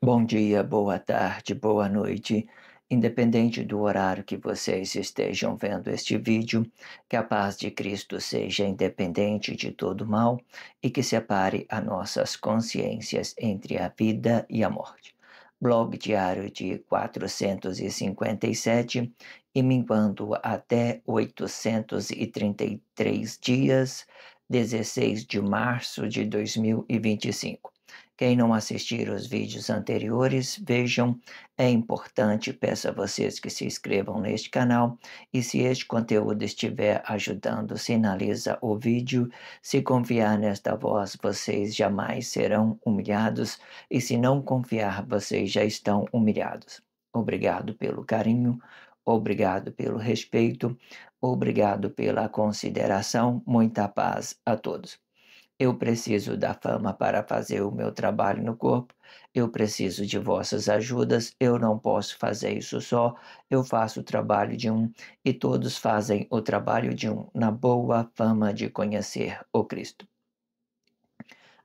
Bom dia, boa tarde, boa noite. Independente do horário que vocês estejam vendo este vídeo, que a paz de Cristo seja independente de todo mal e que separe as nossas consciências entre a vida e a morte. Blog diário de 457 e minguando até 833 dias, 16 de março de 2025. Quem não assistir os vídeos anteriores, vejam. É importante, peço a vocês que se inscrevam neste canal e se este conteúdo estiver ajudando, sinaliza o vídeo. Se confiar nesta voz, vocês jamais serão humilhados e se não confiar, vocês já estão humilhados. Obrigado pelo carinho, obrigado pelo respeito, obrigado pela consideração. Muita paz a todos. Eu preciso da fama para fazer o meu trabalho no corpo. Eu preciso de vossas ajudas. Eu não posso fazer isso só. Eu faço o trabalho de um e todos fazem o trabalho de um na boa fama de conhecer o Cristo.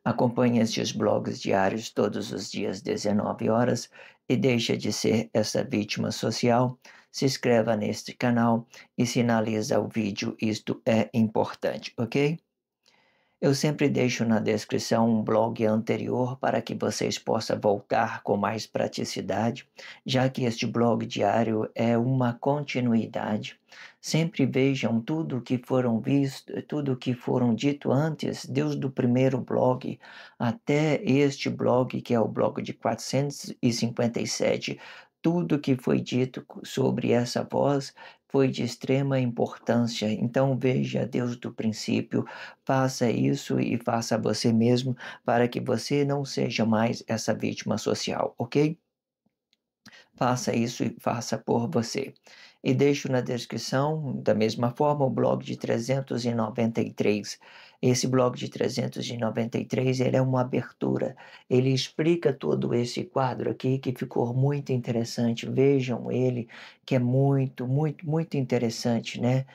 Acompanhe estes blogs diários todos os dias, 19 horas, e deixa de ser essa vítima social. Se inscreva neste canal e sinaliza o vídeo. Isto é importante, ok? Eu sempre deixo na descrição um blog anterior para que vocês possam voltar com mais praticidade, já que este blog diário é uma continuidade. Sempre vejam tudo que foram visto, tudo que foram dito antes, desde o primeiro blog até este blog, que é o blog de 457. Tudo que foi dito sobre essa voz foi de extrema importância. Então veja Deus do princípio. Faça isso e faça você mesmo para que você não seja mais essa vítima social, ok? Faça isso e faça por você. E deixo na descrição, da mesma forma, o blog de 393. Esse blog de 393, ele é uma abertura. Ele explica todo esse quadro aqui que ficou muito interessante. Vejam ele, que é muito, muito, muito interessante, né?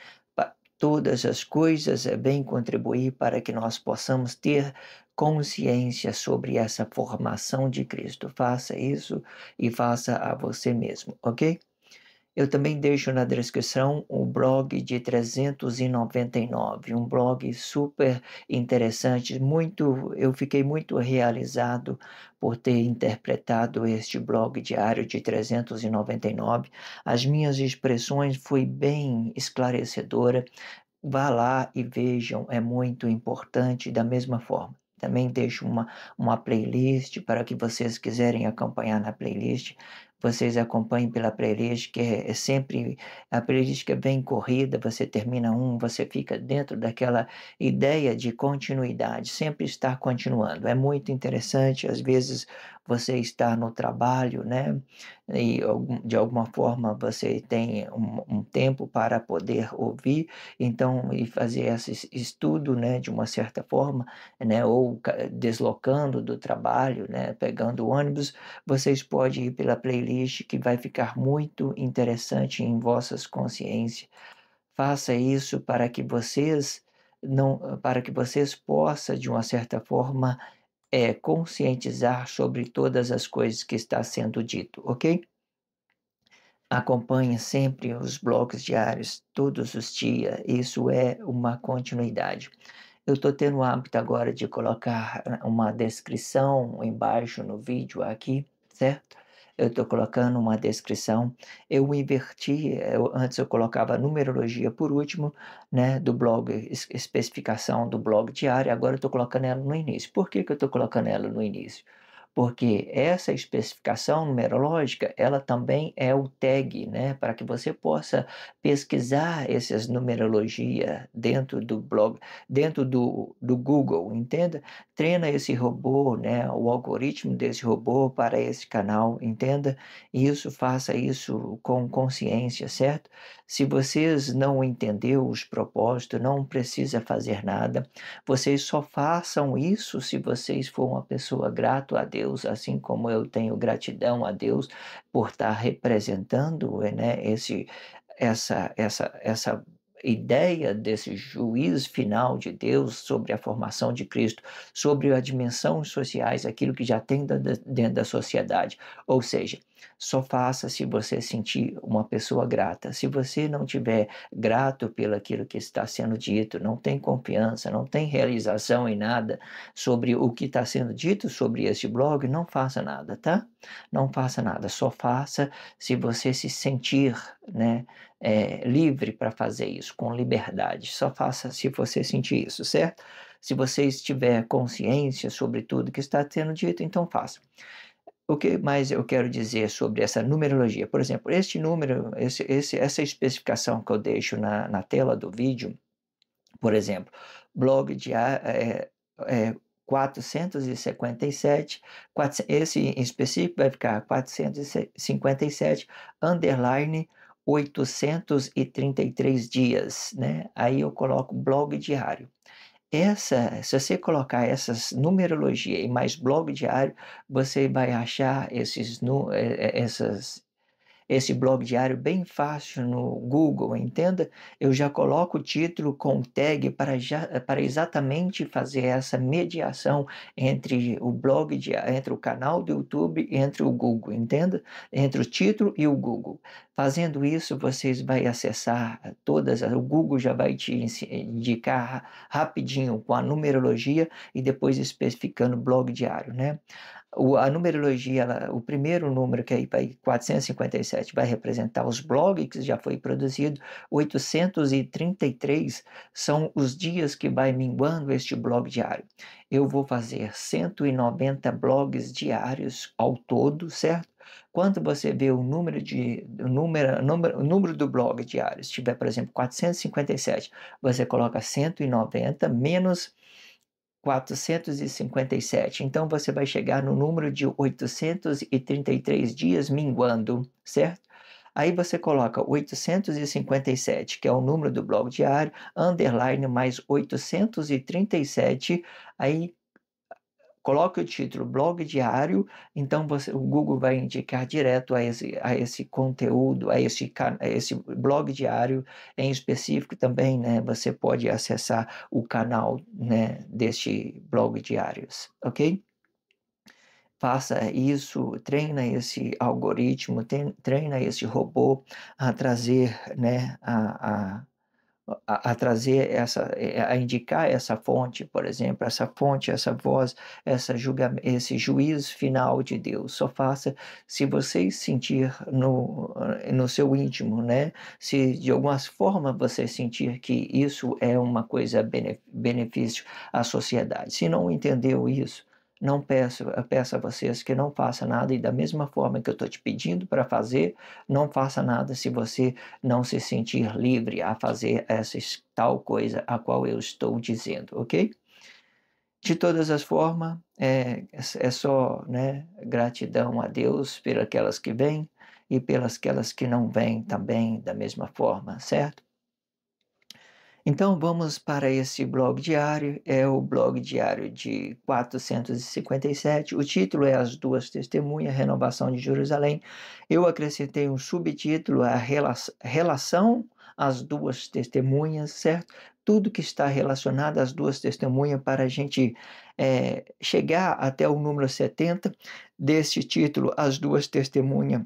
Todas as coisas vêm contribuir para que nós possamos ter consciência sobre essa formação de Cristo. Faça isso e faça a você mesmo, ok? Eu também deixo na descrição o blog de 399, um blog super interessante, eu fiquei muito realizado por ter interpretado este blog diário de 399. As minhas expressões foi bem esclarecedora. Vá lá e vejam, é muito importante da mesma forma. Também deixo uma playlist para que vocês quiserem acompanhar na playlist. Vocês acompanhem pela playlist, que é sempre a playlist que é bem corrida. Você termina um, você fica dentro daquela ideia de continuidade, sempre estar continuando. É muito interessante. Às vezes você está no trabalho, né? E de alguma forma você tem um tempo para poder ouvir então e fazer esse estudo, né, de uma certa forma, né, ou deslocando do trabalho, né, pegando o ônibus, vocês podem ir pela playlist que vai ficar muito interessante em vossas consciências. Faça isso para que vocês não, para que vocês possam de uma certa forma conscientizar sobre todas as coisas que está sendo dito, ok? Acompanhe sempre os blogs diários, todos os dias. Isso é uma continuidade. Eu estou tendo o hábito agora de colocar uma descrição embaixo no vídeo aqui, certo? Eu estou colocando uma descrição. Eu inverti, antes eu colocava a numerologia por último, né, do blog, especificação do blog diário, agora eu estou colocando ela no início. Por que que eu estou colocando ela no início? Porque essa especificação numerológica, ela também é o tag, né, para que você possa pesquisar essas numerologia dentro do blog, dentro do Google, entenda? Treina esse robô, né, o algoritmo desse robô para esse canal, entenda? Isso, faça isso com consciência, certo? Se vocês não entenderam os propósitos, não precisa fazer nada. Vocês só façam isso se vocês for uma pessoa grata a Deus, assim como eu tenho gratidão a Deus por estar representando, né, essa ideia desse juízo final de Deus sobre a formação de Cristo, sobre as dimensões sociais, aquilo que já tem dentro da sociedade. Ou seja, só faça se você sentir uma pessoa grata. Se você não tiver grato pelo aquilo que está sendo dito, não tem confiança, não tem realização em nada sobre o que está sendo dito sobre este blog, não faça nada, tá? Não faça nada, só faça se você se sentir, né, livre para fazer isso, com liberdade. Só faça se você sentir isso, certo? Se você estiver consciência sobre tudo que está sendo dito, então faça. O que mais eu quero dizer sobre essa numerologia? Por exemplo, este número, essa especificação que eu deixo na tela do vídeo, por exemplo, blog de 457, esse em específico vai ficar 457, underline 833 dias, né? Aí eu coloco blog diário. Se você colocar essas numerologia e mais blog diário, você vai achar esse blog diário bem fácil no Google, entenda? Eu já coloco o título com tag para exatamente fazer essa mediação entre entre o canal do YouTube e entre o Google, entenda? Entre o título e o Google. Fazendo isso, vocês vão acessar o Google já vai te indicar rapidinho com a numerologia e depois especificando blog diário, né? A numerologia, o primeiro número, que aí vai 457, vai representar os blogs que já foi produzido, 833 são os dias que vai minguando este blog diário. Eu vou fazer 190 blogs diários ao todo, certo? Quando você vê o número do blog diário, se tiver, por exemplo, 457, você coloca 190 menos 457. Então você vai chegar no número de 833 dias minguando, certo? Aí você coloca 857, que é o número do blog diário, underline mais 837, aí coloque o título blog diário, então o Google vai indicar direto a esse conteúdo, a esse blog diário em específico também, né? Você pode acessar o canal, né, deste blog diários, ok? Faça isso, treina esse algoritmo, treina esse robô a trazer, né, a trazer a indicar essa fonte, por exemplo, essa fonte, essa voz, esse juízo final de Deus. Só faça se você sentir no seu íntimo, né? Se de alguma forma você sentir que isso é uma coisa benefício à sociedade. Se não entendeu isso, não peço a vocês que não faça nada, e da mesma forma que eu estou te pedindo para fazer, não faça nada se você não se sentir livre a fazer essa tal coisa a qual eu estou dizendo, ok? De todas as formas, é só, né, gratidão a Deus pelas aquelas que vêm e pelas aquelas que não vêm também da mesma forma, certo? Então vamos para esse blog diário, é o blog diário de 457. O título é As Duas Testemunhas, Renovação de Jerusalém. Eu acrescentei um subtítulo, a relação às duas testemunhas, certo? Tudo que está relacionado às duas testemunhas para a gente chegar até o número 70 deste título, As Duas Testemunhas.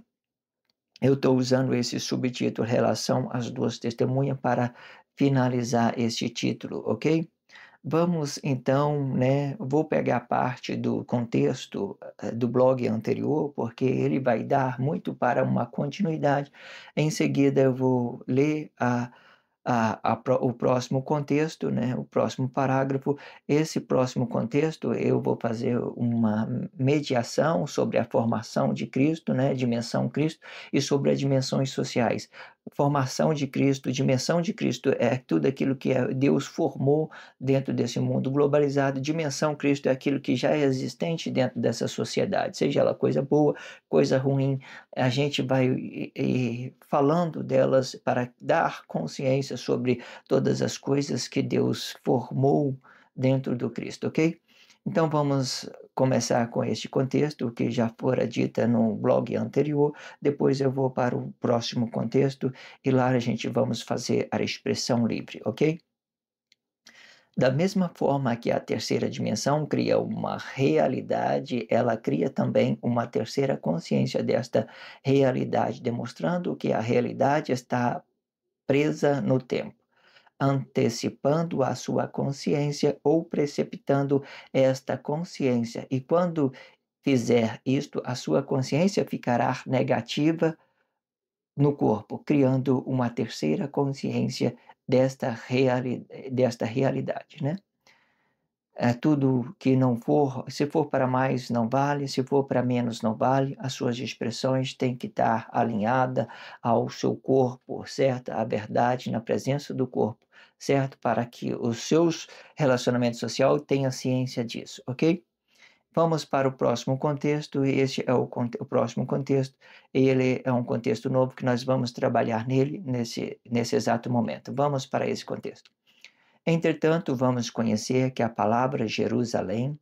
Eu estou usando esse subtítulo, Relação às Duas Testemunhas, para finalizar este título, ok? Vamos então, né? Vou pegar parte do contexto do blog anterior, porque ele vai dar muito para uma continuidade. Em seguida, eu vou ler o próximo contexto, né, o próximo parágrafo. Esse próximo contexto eu vou fazer uma mediação sobre a formação de Cristo, né, dimensão Cristo, e sobre as dimensões sociais. Formação de Cristo, dimensão de Cristo é tudo aquilo que Deus formou dentro desse mundo globalizado. Dimensão Cristo é aquilo que já é existente dentro dessa sociedade, seja ela coisa boa, coisa ruim. A gente vai falando delas para dar consciência sobre todas as coisas que Deus formou dentro do Cristo, ok? Então vamos começar com este contexto, que já fora dita no blog anterior, depois eu vou para o próximo contexto, e lá a gente vamos fazer a expressão livre, ok? Da mesma forma que a terceira dimensão cria uma realidade, ela cria também uma terceira consciência desta realidade, demonstrando que a realidade está presa no tempo, antecipando a sua consciência ou precipitando esta consciência. E quando fizer isto, a sua consciência ficará negativa no corpo, criando uma terceira consciência desta realidade, né? Tudo que não for, se for para mais, não vale, se for para menos, não vale. As suas expressões têm que estar alinhadas ao seu corpo, certo? A verdade na presença do corpo, certo? Para que os seus relacionamentos sociais tenham ciência disso, ok? Vamos para o próximo contexto, e este é o próximo contexto, e ele é um contexto novo que nós vamos trabalhar nele nesse exato momento. Vamos para esse contexto. Entretanto, vamos conhecer que a palavra Jerusalém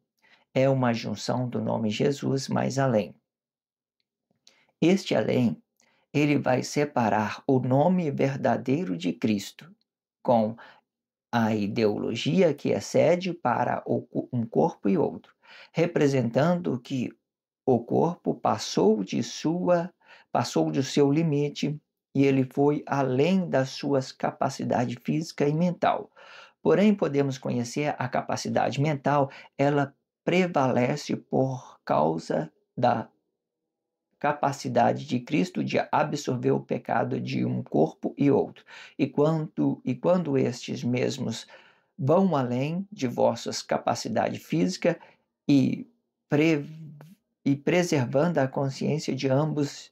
é uma junção do nome Jesus mais além. Este além, ele vai separar o nome verdadeiro de Cristo com a ideologia que excede para um corpo e outro, representando que o corpo passou do seu limite e ele foi além das suas capacidades física e mental. Porém, podemos conhecer a capacidade mental, ela prevalece por causa da capacidade de Cristo de absorver o pecado de um corpo e outro. E quando estes mesmos vão além de vossas capacidades físicas e, pre, e preservando a consciência de ambos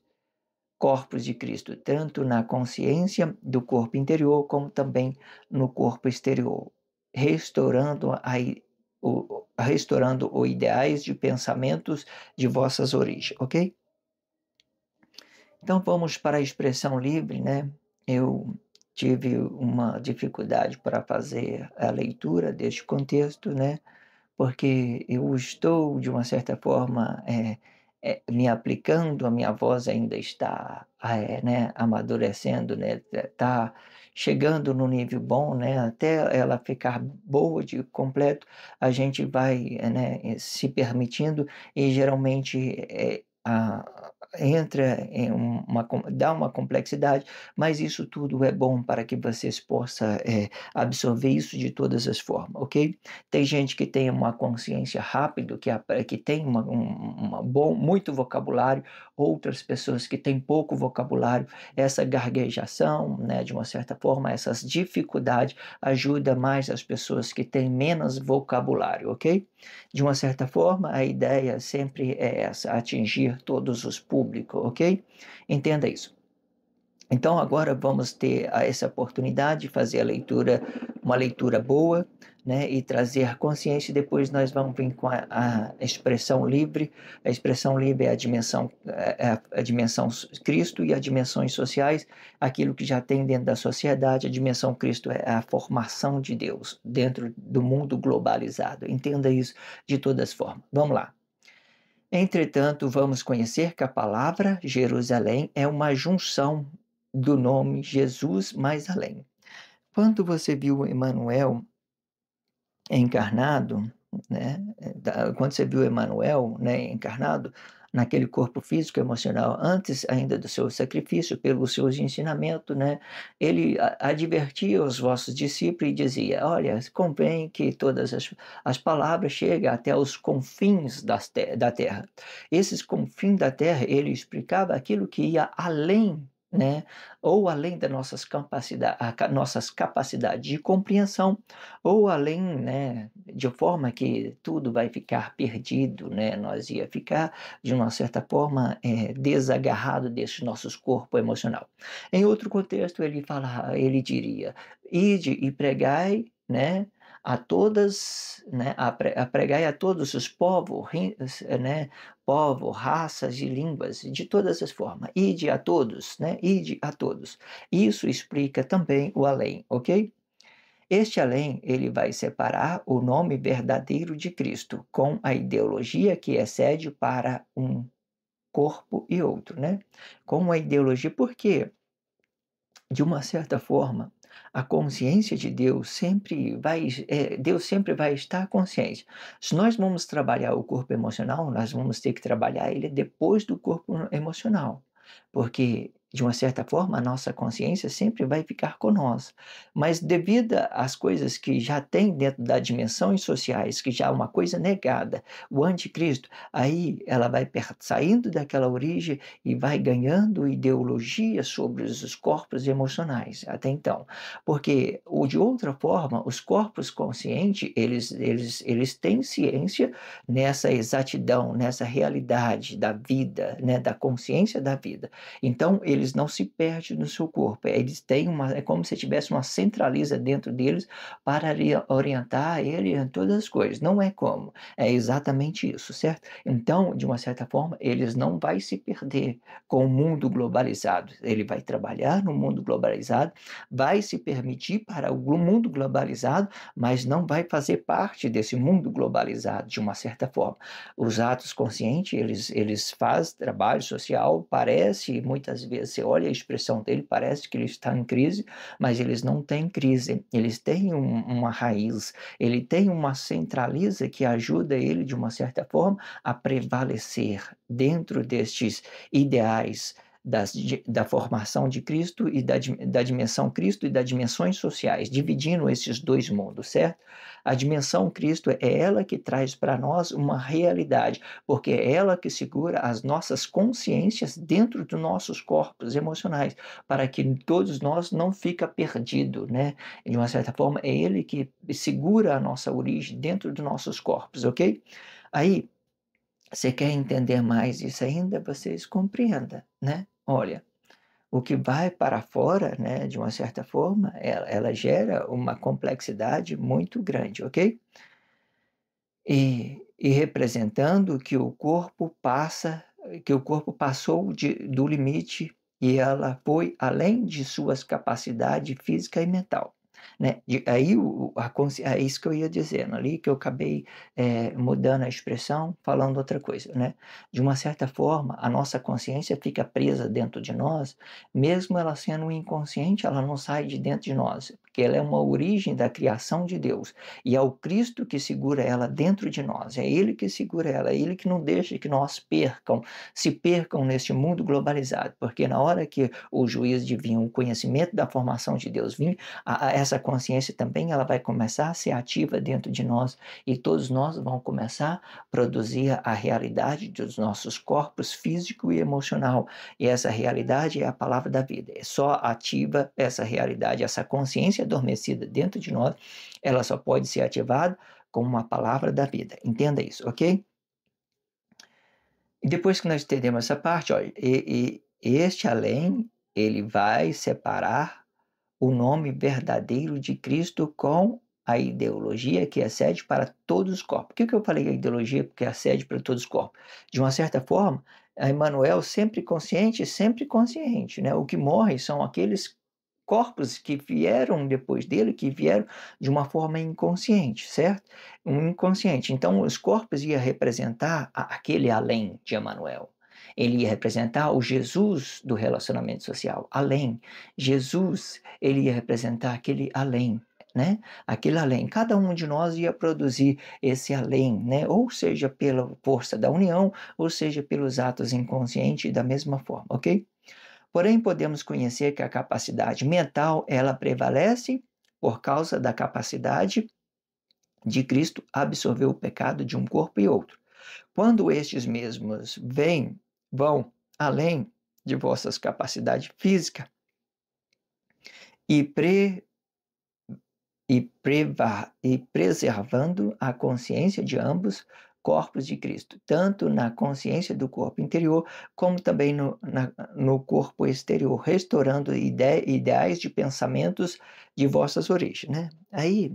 corpos de Cristo, tanto na consciência do corpo interior, como também no corpo exterior, restaurando os ideais de pensamentos de vossas origens, ok? Então vamos para a expressão livre, né? Eu tive uma dificuldade para fazer a leitura deste contexto, né? Porque eu estou, de uma certa forma, me aplicando, a minha voz ainda está, né, amadurecendo, né, está chegando no nível bom, né, até ela ficar boa de completo, a gente vai, né, se permitindo e geralmente entra em dá uma complexidade, mas isso tudo é bom para que vocês possam absorver isso de todas as formas, ok? Tem gente que tem uma consciência rápido, que tem muito vocabulário, outras pessoas que têm pouco vocabulário. Essa garguejação, né, de uma certa forma, essas dificuldades ajuda mais as pessoas que têm menos vocabulário, ok? De uma certa forma, a ideia sempre é essa, atingir todos os públicos, ok? Entenda isso. Então agora vamos ter essa oportunidade de fazer uma leitura boa, né, e trazer consciência. E depois nós vamos vir com a expressão livre. A expressão livre é a dimensão Cristo e as dimensões sociais, aquilo que já tem dentro da sociedade. A dimensão Cristo é a formação de Deus dentro do mundo globalizado. Entenda isso de todas as formas. Vamos lá. Entretanto, vamos conhecer que a palavra Jerusalém é uma junção do nome Jesus mais além. Quando você viu Emmanuel encarnado, né, quando você viu Emmanuel, né, encarnado naquele corpo físico e emocional, antes ainda do seu sacrifício, pelos seus ensinamentos, né, ele advertia os vossos discípulos e dizia: olha, convém que todas as palavras cheguem até os confins da terra. Esses confins da terra, ele explicava aquilo que ia além, né, ou além das nossas capacidades de compreensão, ou além, né, de forma que tudo vai ficar perdido, né, nós ia ficar, de uma certa forma, desagarrado desses nossos corpo emocional. Em outro contexto, ele diria: ide e pregai, né, a todas, né, pregai a todos os povos, né, raças e línguas, de todas as formas. Ide a todos, né, ide a todos. Isso explica também o além, ok? Este além, ele vai separar o nome verdadeiro de Cristo com a ideologia que excede para um corpo e outro, né? Com a ideologia, por quê? De uma certa forma, a consciência de Deus sempre vai estar consciente. Se nós vamos trabalhar o corpo emocional, nós vamos ter que trabalhar ele depois do corpo emocional, porque de uma certa forma a nossa consciência sempre vai ficar conosco, mas devido às coisas que já tem dentro das dimensões sociais, que já é uma coisa negada, o anticristo, aí ela vai saindo daquela origem e vai ganhando ideologia sobre os corpos emocionais, até então. Porque, ou de outra forma, os corpos conscientes, eles têm ciência nessa exatidão, nessa realidade da vida, né, da consciência da vida. Então, eles não se perdem no seu corpo, eles têm é como se tivesse uma centraliza dentro deles para orientar ele em todas as coisas. Não é como, é exatamente isso, certo? Então, de uma certa forma, eles não vai se perder com o mundo globalizado. Ele vai trabalhar no mundo globalizado, vai se permitir para o mundo globalizado, mas não vai fazer parte desse mundo globalizado, de uma certa forma. Os atos conscientes, eles fazem trabalho social, parece, muitas vezes, você olha a expressão dele, parece que ele está em crise, mas eles não têm crise, eles têm uma raiz, ele tem uma centraliza que ajuda ele, de uma certa forma, a prevalecer dentro destes ideais da formação de Cristo e da dimensão Cristo e das dimensões sociais, dividindo esses dois mundos, certo? A dimensão Cristo é ela que traz para nós uma realidade, porque é ela que segura as nossas consciências dentro dos nossos corpos emocionais, para que todos nós não fica perdido, né? De uma certa forma, é ele que segura a nossa origem dentro dos nossos corpos, ok? Aí, você quer entender mais isso ainda? Vocês compreendam, né? Olha, o que vai para fora, né, de uma certa forma, ela gera uma complexidade muito grande, ok? E representando que o corpo passou do limite e ela foi além de suas capacidades física e mental, né? Aí é isso que eu ia dizendo ali, que eu acabei mudando a expressão, falando outra coisa, né? De uma certa forma, a nossa consciência fica presa dentro de nós, mesmo ela sendo inconsciente, ela não sai de dentro de nós, porque ela é uma origem da criação de Deus. E é o Cristo que segura ela dentro de nós, é Ele que segura ela, é Ele que não deixa que nós se percam neste mundo globalizado, porque na hora que o juízo divino, o conhecimento da formação de Deus vir, essa consciência também ela vai começar a ser ativa dentro de nós e todos nós vamos começar a produzir a realidade dos nossos corpos físico e emocional. E essa realidade é a palavra da vida. É só ativa essa realidade, essa consciência adormecida dentro de nós, ela só pode ser ativada com uma palavra da vida. Entenda isso, ok? E depois que nós entendemos essa parte, olha, este além, ele vai separar o nome verdadeiro de Cristo com a ideologia que excede para todos os corpos. Por que eu falei a ideologia porque excede para todos os corpos? De uma certa forma, a Emmanuel sempre consciente, né? O que morre são aqueles corpos que vieram depois dele, que vieram de uma forma inconsciente, certo? Um inconsciente. Então, os corpos iam representar aquele além de Emmanuel. Ele ia representar o Jesus do relacionamento social, além. Jesus, ele ia representar aquele além, né? Aquele além. Cada um de nós ia produzir esse além, né? Ou seja, pela força da união, ou seja, pelos atos inconscientes da mesma forma, ok? Porém, podemos conhecer que a capacidade mental, ela prevalece por causa da capacidade de Cristo absorver o pecado de um corpo e outro. Quando estes mesmos vão além de vossas capacidades físicas e, preservando a consciência de ambos corpos de Cristo, tanto na consciência do corpo interior, como também no corpo exterior, restaurando ideais de pensamentos de vossas origens, né? Aí,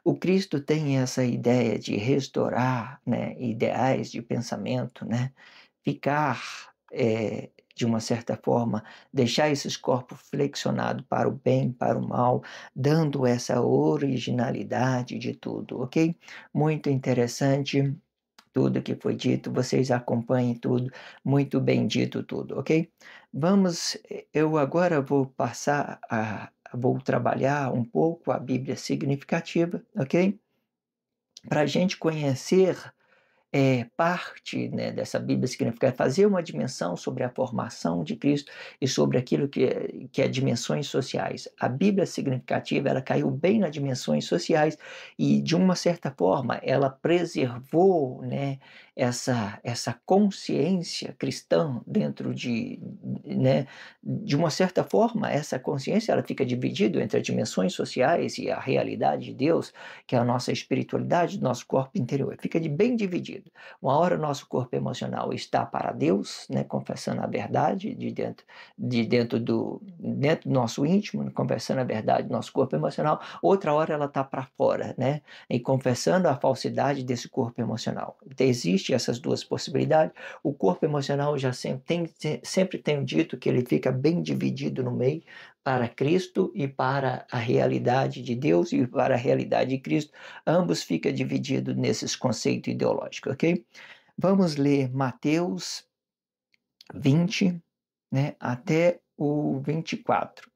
o Cristo tem essa ideia de restaurar, né, ideais de pensamento, né? Ficar de uma certa forma, deixar esses corpos flexionados para o bem, para o mal, dando essa originalidade de tudo, ok? Muito interessante tudo que foi dito, vocês acompanhem tudo, muito bem dito tudo, ok? Eu agora vou trabalhar um pouco a Bíblia significativa, ok? Para a gente conhecer parte, né, dessa Bíblia significa fazer uma dimensão sobre a formação de Cristo e sobre aquilo que é dimensões sociais. A Bíblia significativa, ela caiu bem nas dimensões sociais e, de uma certa forma, ela preservou, né, essa consciência cristã dentro né, de uma certa forma, essa consciência ela fica dividida entre as dimensões sociais e a realidade de Deus, que é a nossa espiritualidade, nosso corpo interior. Fica bem dividido. Uma hora o nosso corpo emocional está para Deus, né, confessando a verdade dentro do nosso íntimo, né, confessando a verdade do nosso corpo emocional. Outra hora ela está para fora, né, e confessando a falsidade desse corpo emocional. Então, existe essas duas possibilidades. O corpo emocional sempre tenho dito que ele fica bem dividido no meio, para Cristo e para a realidade de Deus e para a realidade de Cristo. Ambos ficam divididos nesses conceitos ideológicos, ok? Vamos ler Mateus 20, né, até o 24.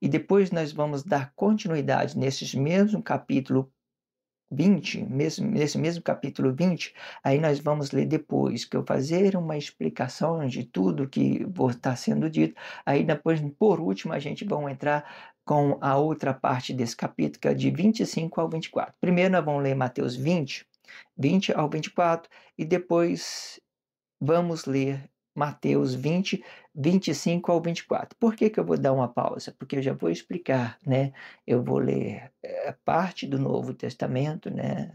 E depois nós vamos dar continuidade nesse mesmo capítulo 20, nesse mesmo capítulo 20, aí nós vamos ler depois, que eu fazer uma explicação de tudo que está sendo dito, aí depois, por último, a gente vai entrar com a outra parte desse capítulo, que é de 25 ao 24. Primeiro nós vamos ler Mateus 20 ao 24, e depois vamos ler Mateus 20, 25 ao 24. Por que eu vou dar uma pausa? Porque eu já vou explicar, né? Eu vou ler parte do Novo Testamento, né?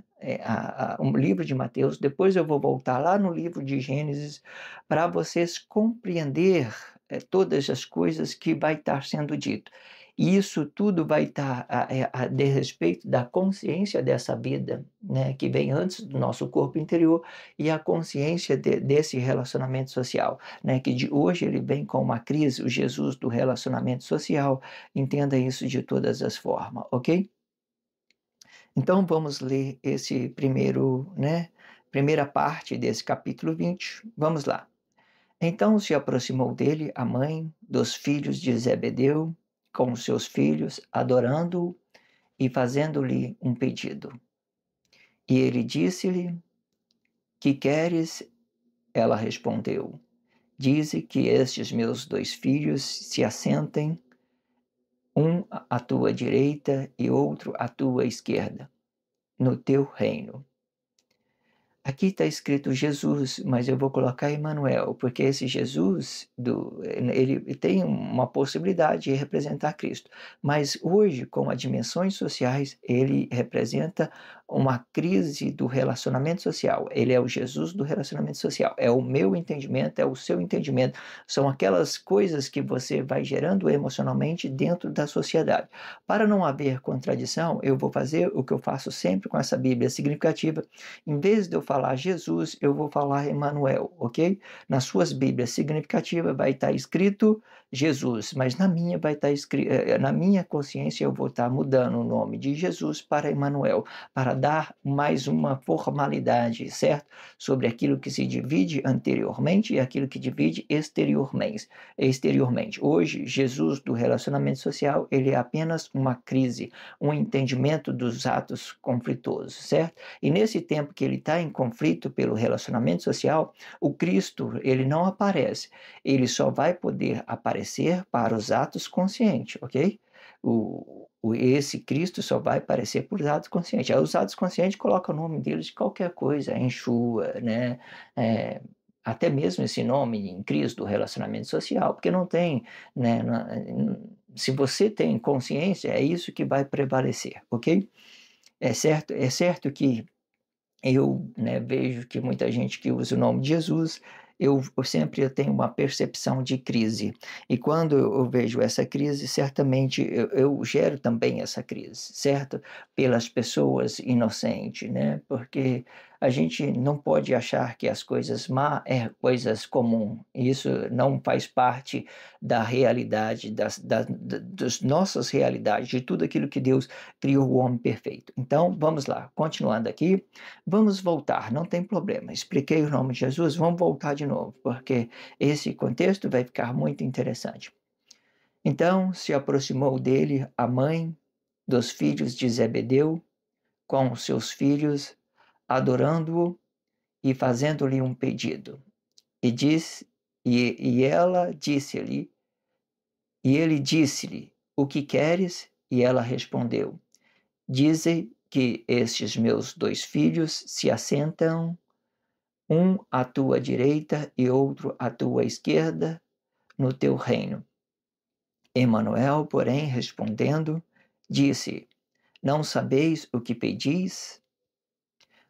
Um livro de Mateus, depois eu vou voltar lá no livro de Gênesis para vocês compreender todas as coisas que vai estar sendo dito. E isso tudo vai estar de respeito da consciência dessa vida, né, que vem antes do nosso corpo interior, e a consciência desse relacionamento social, né, que de hoje ele vem com uma crise, o Jesus do relacionamento social. Entenda isso de todas as formas, ok? Então vamos ler esse primeira parte desse capítulo 20. Vamos lá. Então se aproximou dele a mãe dos filhos de Zebedeu com os seus filhos, adorando-o e fazendo-lhe um pedido. E ele disse-lhe: Que queres? Ela respondeu: Dize que estes meus 2 filhos se assentem, um à tua direita e outro à tua esquerda, no teu reino. Aqui está escrito Jesus, mas eu vou colocar Emmanuel, porque esse Jesus, ele tem uma possibilidade de representar Cristo. Mas hoje, com as dimensões sociais, ele representa uma crise do relacionamento social. Ele é o Jesus do relacionamento social. É o meu entendimento, é o seu entendimento. São aquelas coisas que você vai gerando emocionalmente dentro da sociedade. Para não haver contradição, eu vou fazer o que eu faço sempre com essa Bíblia significativa. Em vez de eu falar Jesus, eu vou falar Emmanuel, ok? Nas suas Bíblias significativas vai estar escrito Jesus, mas na minha vai estar escrito, na minha consciência eu vou estar mudando o nome de Jesus para Emmanuel, para dar mais uma formalidade, certo? Sobre aquilo que se divide anteriormente e aquilo que divide exteriormente. Hoje, Jesus do relacionamento social, ele é apenas uma crise, um entendimento dos atos conflituosos, certo? E nesse tempo que ele está em conflito pelo relacionamento social, o Cristo, ele não aparece. Ele só vai poder aparecer para os atos conscientes, ok? Esse Cristo só vai aparecer por atos conscientes. Aí os atos conscientes colocam o nome deles de qualquer coisa, Enxua, né? Até mesmo esse nome em Cristo do relacionamento social, porque não tem, né? Se você tem consciência, é isso que vai prevalecer, ok? É certo que eu, né, vejo que muita gente que usa o nome de Jesus, eu sempre tenho uma percepção de crise. E quando eu vejo essa crise, certamente eu gero também essa crise, certo? Pelas pessoas inocentes, né? Porque a gente não pode achar que as coisas má é coisas comuns. Isso não faz parte da realidade, das nossas realidades, de tudo aquilo que Deus criou o homem perfeito. Então, vamos lá, continuando aqui, vamos voltar, não tem problema. Expliquei o nome de Jesus, vamos voltar de novo, porque esse contexto vai ficar muito interessante. Então se aproximou dele a mãe dos filhos de Zebedeu com os seus filhos, adorando-o e fazendo-lhe um pedido. E ela disse-lhe, e ele disse-lhe: O que queres? E ela respondeu: Dize que estes meus 2 filhos se assentam, um à tua direita e outro à tua esquerda, no teu reino. Emanuel, porém, respondendo, disse: Não sabeis o que pedis?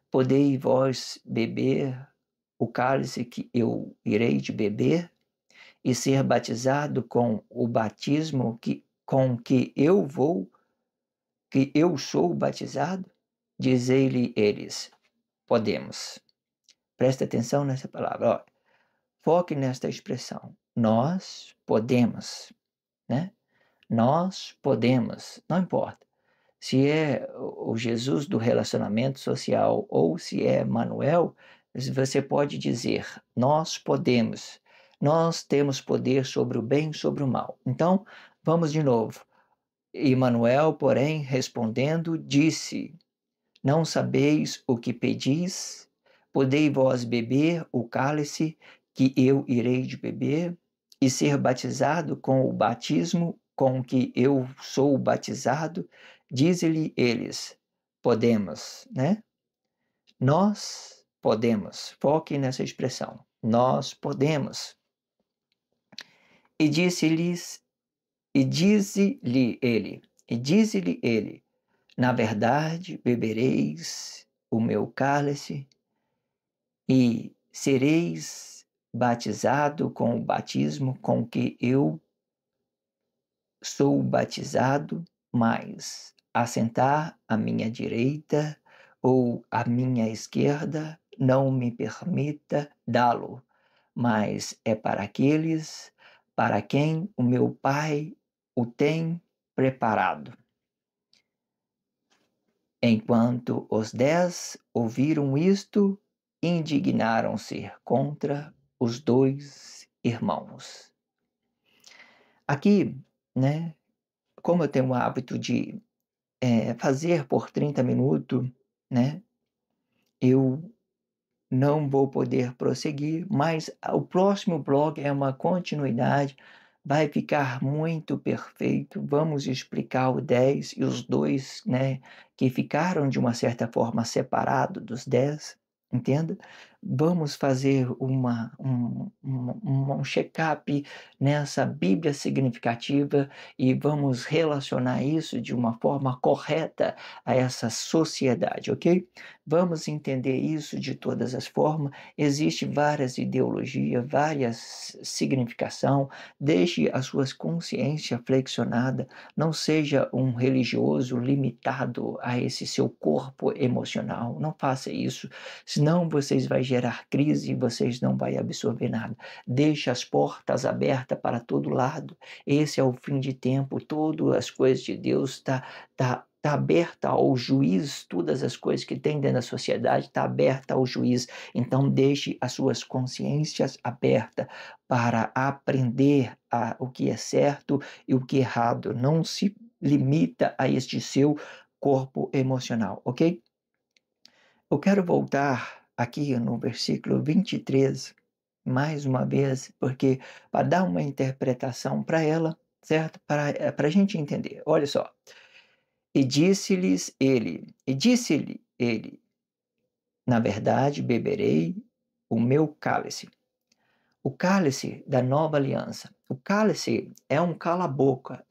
Podei vós beber o cálice que eu irei de beber e ser batizado com o batismo com que eu sou batizado? Dizei-lhe eles: Podemos. Presta atenção nessa palavra. Ó, foque nesta expressão. Nós podemos, né? Nós podemos, não importa se é o Jesus do relacionamento social ou se é Manuel, você pode dizer: nós podemos, nós temos poder sobre o bem e sobre o mal. Então, vamos de novo. Emanuel, porém, respondendo, disse: Não sabeis o que pedis? Podei vós beber o cálice que eu irei de beber e ser batizado com o batismo com que eu sou batizado? Diz-lhe eles: Podemos, né? Nós podemos. Foque nessa expressão. Nós podemos. E disse-lhes, e disse-lhe ele: Na verdade, bebereis o meu cálice e sereis batizado com o batismo com que eu sou batizado, mas assentar à minha direita ou à minha esquerda não me permita dá-lo, mas é para aqueles para quem o meu Pai o tem preparado. Enquanto os 10 ouviram isto, indignaram-se contra os 2 irmãos. Aqui, né, como eu tenho o hábito de fazer por 30 minutos, né, eu não vou poder prosseguir, mas o próximo blog é uma continuidade, vai ficar muito perfeito. Vamos explicar o 10 e os 2, né, que ficaram de uma certa forma separados dos 10, entenda? Vamos fazer um check-up nessa Bíblia significativa e vamos relacionar isso de uma forma correta a essa sociedade, ok? Vamos entender isso de todas as formas. Existem várias ideologias, várias significações. Deixe a sua consciência flexionada. Não seja um religioso limitado a esse seu corpo emocional. Não faça isso. Senão vocês vão gerar crise e vocês não vão absorver nada. Deixe as portas abertas para todo lado. Esse é o fim de tempo. Todas as coisas de Deus está aberta ao juiz, todas as coisas que tem dentro da sociedade está aberta ao juiz. Então deixe as suas consciências abertas para aprender o que é certo e o que é errado. Não se limita a este seu corpo emocional, ok? Eu quero voltar aqui no versículo 23, mais uma vez, porque para dar uma interpretação para ela, certo? Para a gente entender. Olha só. E disse-lhe ele, na verdade, beberei o meu cálice. O cálice da nova aliança. O cálice é um cala-boca,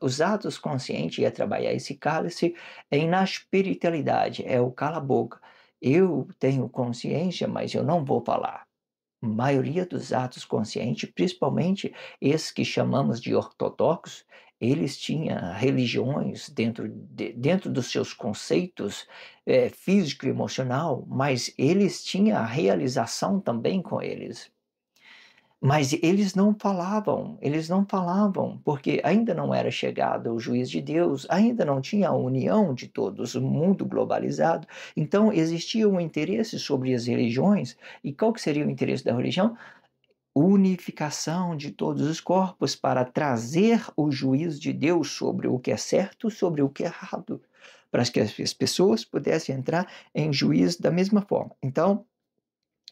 Os atos conscientes é trabalhar esse cálice na espiritualidade, é o cala-boca. Eu tenho consciência, mas eu não vou falar. A maioria dos atos conscientes, principalmente esses que chamamos de ortodoxos, eles tinham religiões dentro dos seus conceitos físico e emocional, mas eles tinham a realização também com eles. Mas eles não falavam, porque ainda não era chegado o juiz de Deus, ainda não tinha a união de todos, o mundo globalizado. Então existia um interesse sobre as religiões, e qual que seria o interesse da religião? Unificação de todos os corpos para trazer o juízo de Deus sobre o que é certo, sobre o que é errado, para que as pessoas pudessem entrar em juízo da mesma forma. Então,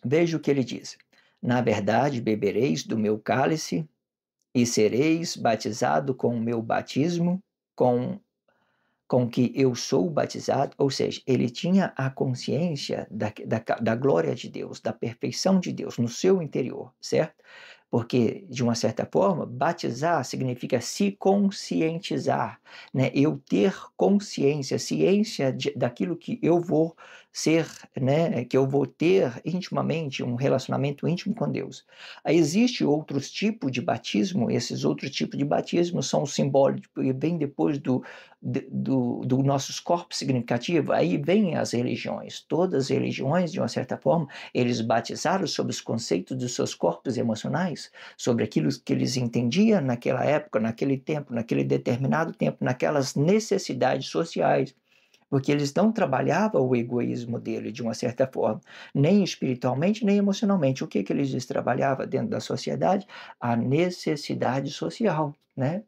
veja o que ele diz. Na verdade, bebereis do meu cálice e sereis batizado com o meu batismo, com com que eu sou batizado, ou seja, ele tinha a consciência da glória de Deus, da perfeição de Deus no seu interior, certo? Porque, de uma certa forma, batizar significa se conscientizar, né? Eu ter consciência, ciência daquilo que eu vou ser, né? Que eu vou ter intimamente, um relacionamento íntimo com Deus. Aí existe outros tipos de batismo, esses outros tipos de batismo são simbólicos, e bem depois do nossos corpos significativos, aí vêm as religiões. Todas as religiões, de uma certa forma, eles batizaram sobre os conceitos dos seus corpos emocionais, sobre aquilo que eles entendiam naquela época, naquele tempo, naquele determinado tempo, naquelas necessidades sociais, porque eles não trabalhavam o egoísmo dele de uma certa forma, nem espiritualmente, nem emocionalmente. O que eles trabalhavam dentro da sociedade? A necessidade social, né?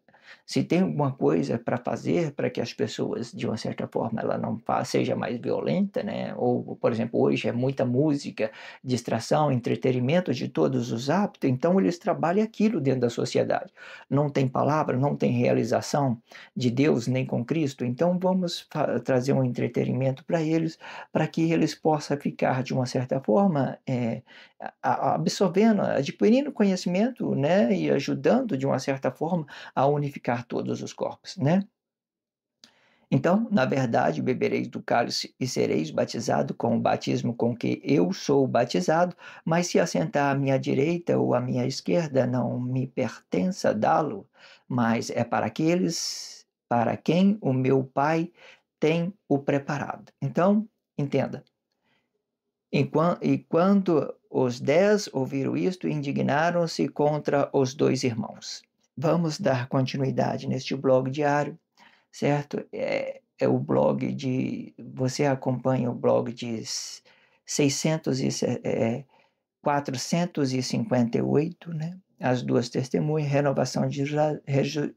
Se tem alguma coisa para fazer para que as pessoas, de uma certa forma, ela não seja mais violenta, né? Ou, por exemplo, hoje é muita música, distração, entretenimento de todos os hábitos, então eles trabalham aquilo dentro da sociedade. Não tem palavra, não tem realização de Deus nem com Cristo, então vamos trazer um entretenimento para que eles possam ficar, de uma certa forma, absorvendo, adquirindo conhecimento, né? E ajudando, de uma certa forma, a unificar todos os corpos, né? Então, na verdade, bebereis do cálice e sereis batizado com o batismo com que eu sou batizado, mas se assentar à minha direita ou à minha esquerda, não me pertença dá-lo, mas é para aqueles para quem o meu Pai tem o preparado. Então, entenda. E quando os 10 ouviram isto, indignaram-se contra os dois irmãos. Vamos dar continuidade neste blog diário, certo? É o blog de. Você acompanha o blog de 600 458, né? As duas testemunhas, renovação de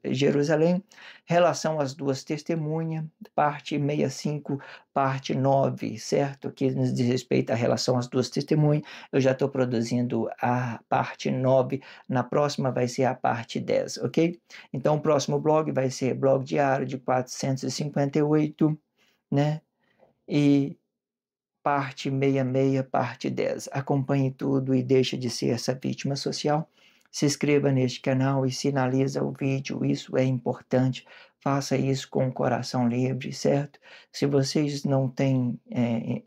Jerusalém, relação às duas testemunhas, parte 65, parte 9, certo? Que nos diz respeito à relação às duas testemunhas. Eu já estou produzindo a parte 9, na próxima vai ser a parte 10, ok? Então, o próximo blog vai ser blog diário de 458, né? E parte 66, parte 10. Acompanhe tudo e deixe de ser essa vítima social. Se inscreva neste canal e sinaliza o vídeo, isso é importante. Faça isso com o coração livre, certo? Se vocês não têm,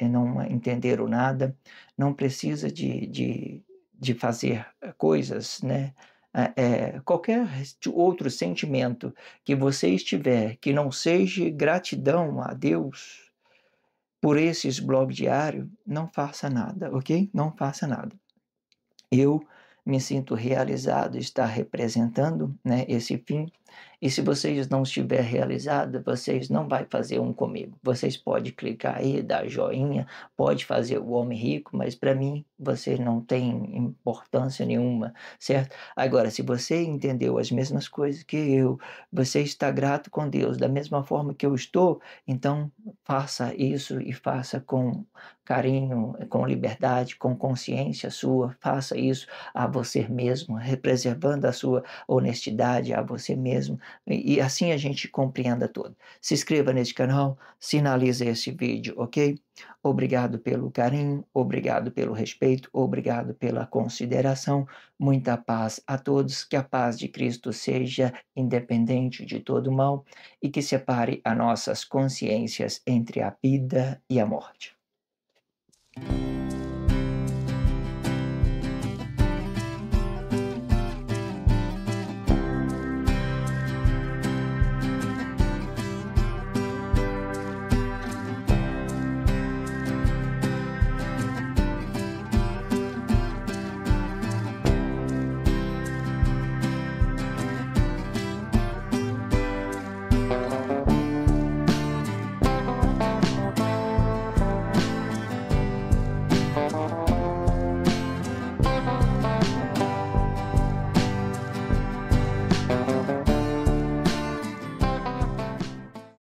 não entenderam nada, não precisa de fazer coisas, né? Qualquer outro sentimento que você tiver que não seja gratidão a Deus, por esses blogs diários, não faça nada, ok? Não faça nada. Eu me sinto realizado estar representando, né, esse fim. E se vocês não estiver realizados, vocês não vai fazer um comigo. Vocês podem clicar aí, dar joinha, pode fazer o homem rico, mas para mim você não tem importância nenhuma, certo? Agora, se você entendeu as mesmas coisas que eu, você está grato com Deus da mesma forma que eu estou, então faça isso e faça com carinho, com liberdade, com consciência sua, faça isso a você mesmo, preservando a sua honestidade a você mesmo, e assim a gente compreenda tudo. Se inscreva neste canal, sinalize esse vídeo, ok? Obrigado pelo carinho, obrigado pelo respeito, obrigado pela consideração, muita paz a todos, que a paz de Cristo seja independente de todo mal e que separe as nossas consciências entre a vida e a morte.